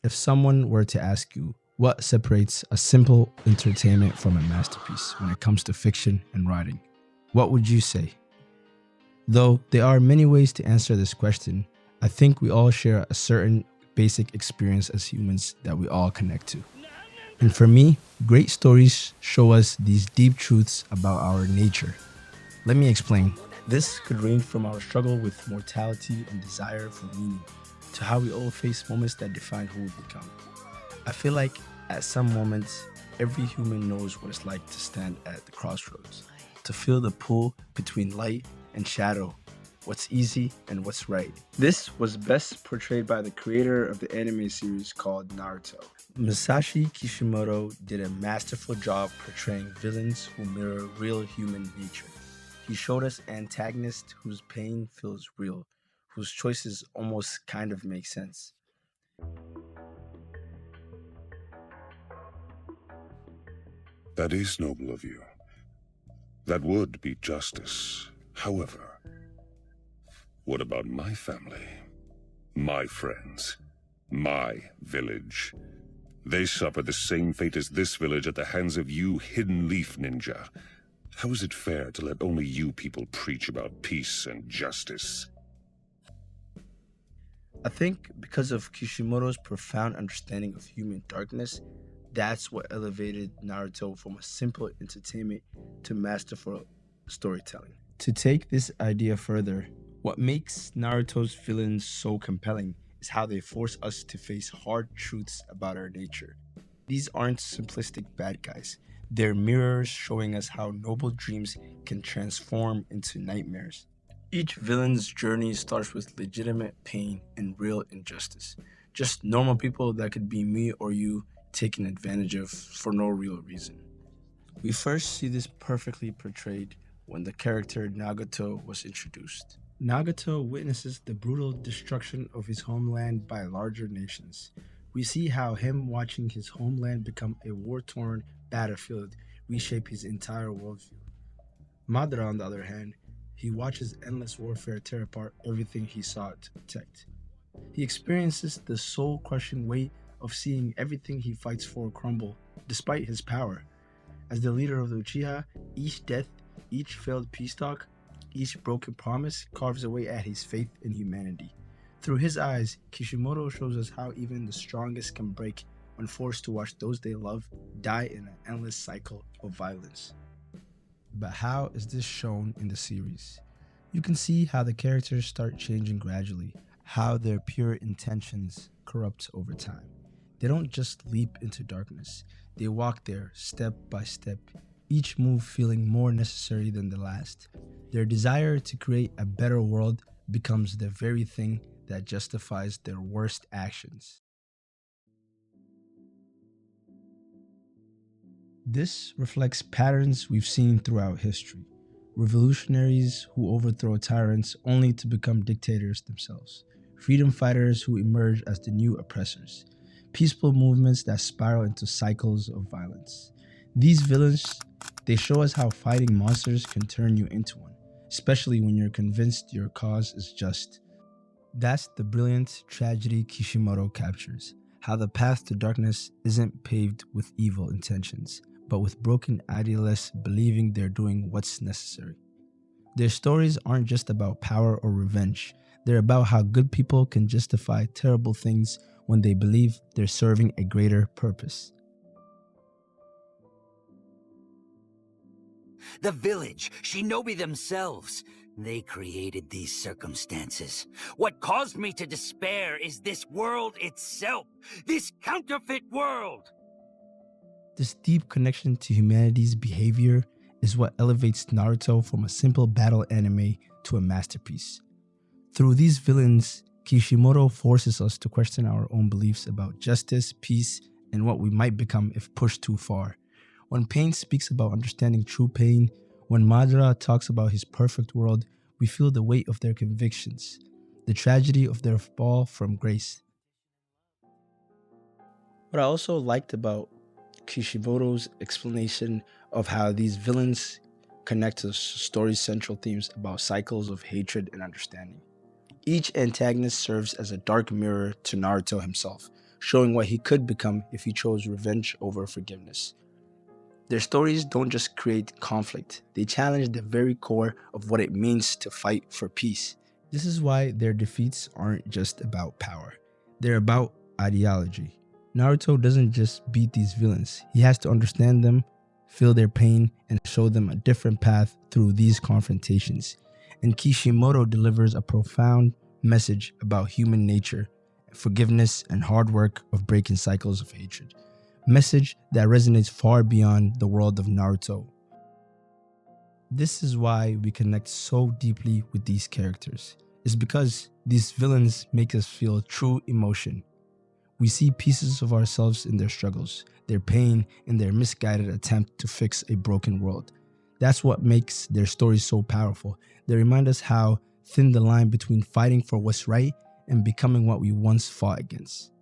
If someone were to ask you what separates a simple entertainment from a masterpiece when it comes to fiction and writing, what would you say? Though there are many ways to answer this question, I think we all share a certain basic experience as humans that we all connect to. And for me, great stories show us these deep truths about our nature. Let me explain. This could range from our struggle with mortality and desire for meaning to how we all face moments that define who we become. I feel like at some moments, every human knows what it's like to stand at the crossroads, to feel the pull between light and shadow, what's easy and what's right. This was best portrayed by the creator of the anime series called Naruto. Masashi Kishimoto did a masterful job portraying villains who mirror real human nature. He showed us antagonists whose pain feels real, whose choices almost kind of make sense. That is noble of you. That would be justice. However, what about my family? My friends? My village? They suffer the same fate as this village at the hands of you, Hidden Leaf Ninja. How is it fair to let only you people preach about peace and justice? I think because of Kishimoto's profound understanding of human darkness, that's what elevated Naruto from a simple entertainment to masterful storytelling. To take this idea further, what makes Naruto's villains so compelling is how they force us to face hard truths about our nature. These aren't simplistic bad guys. They're mirrors showing us how noble dreams can transform into nightmares. Each villain's journey starts with legitimate pain and real injustice. Just normal people that could be me or you taken advantage of for no real reason. We first see this perfectly portrayed when the character Nagato was introduced. Nagato witnesses the brutal destruction of his homeland by larger nations. We see how him watching his homeland become a war-torn battlefield reshape his entire worldview. Madara, on the other hand, he watches endless warfare tear apart everything he sought to protect. He experiences the soul-crushing weight of seeing everything he fights for crumble, despite his power. As the leader of the Uchiha, each death, each failed peace talk, each broken promise carves away at his faith in humanity. Through his eyes, Kishimoto shows us how even the strongest can break when forced to watch those they love die in an endless cycle of violence. But how is this shown in the series? You can see how the characters start changing gradually, how their pure intentions corrupt over time. They don't just leap into darkness, they walk there step by step, each move feeling more necessary than the last. Their desire to create a better world becomes the very thing that justifies their worst actions. This reflects patterns we've seen throughout history. Revolutionaries who overthrow tyrants only to become dictators themselves. Freedom fighters who emerge as the new oppressors. Peaceful movements that spiral into cycles of violence. These villains, they show us how fighting monsters can turn you into one, especially when you're convinced your cause is just. That's the brilliant tragedy Kishimoto captures, how the path to darkness isn't paved with evil intentions, but with broken idealists believing they're doing what's necessary. Their stories aren't just about power or revenge, they're about how good people can justify terrible things when they believe they're serving a greater purpose. The village, shinobi themselves. They created these circumstances. What caused me to despair is this world itself. This counterfeit world. This deep connection to humanity's behavior is what elevates Naruto from a simple battle anime to a masterpiece. Through these villains, Kishimoto forces us to question our own beliefs about justice, peace, and what we might become if pushed too far. When Pain speaks about understanding true pain, when Madara talks about his perfect world, we feel the weight of their convictions, the tragedy of their fall from grace. What I also liked about Kishimoto's explanation of how these villains connect to the story's central themes about cycles of hatred and understanding. Each antagonist serves as a dark mirror to Naruto himself, showing what he could become if he chose revenge over forgiveness. Their stories don't just create conflict, they challenge the very core of what it means to fight for peace. This is why their defeats aren't just about power, they're about ideology. Naruto doesn't just beat these villains, he has to understand them, feel their pain, and show them a different path through these confrontations. And Kishimoto delivers a profound message about human nature, forgiveness, and hard work of breaking cycles of hatred. Message that resonates far beyond the world of Naruto. This is why we connect so deeply with these characters. It's because these villains make us feel true emotion. We see pieces of ourselves in their struggles, their pain, and their misguided attempt to fix a broken world. That's what makes their stories so powerful. They remind us how thin the line between fighting for what's right and becoming what we once fought against.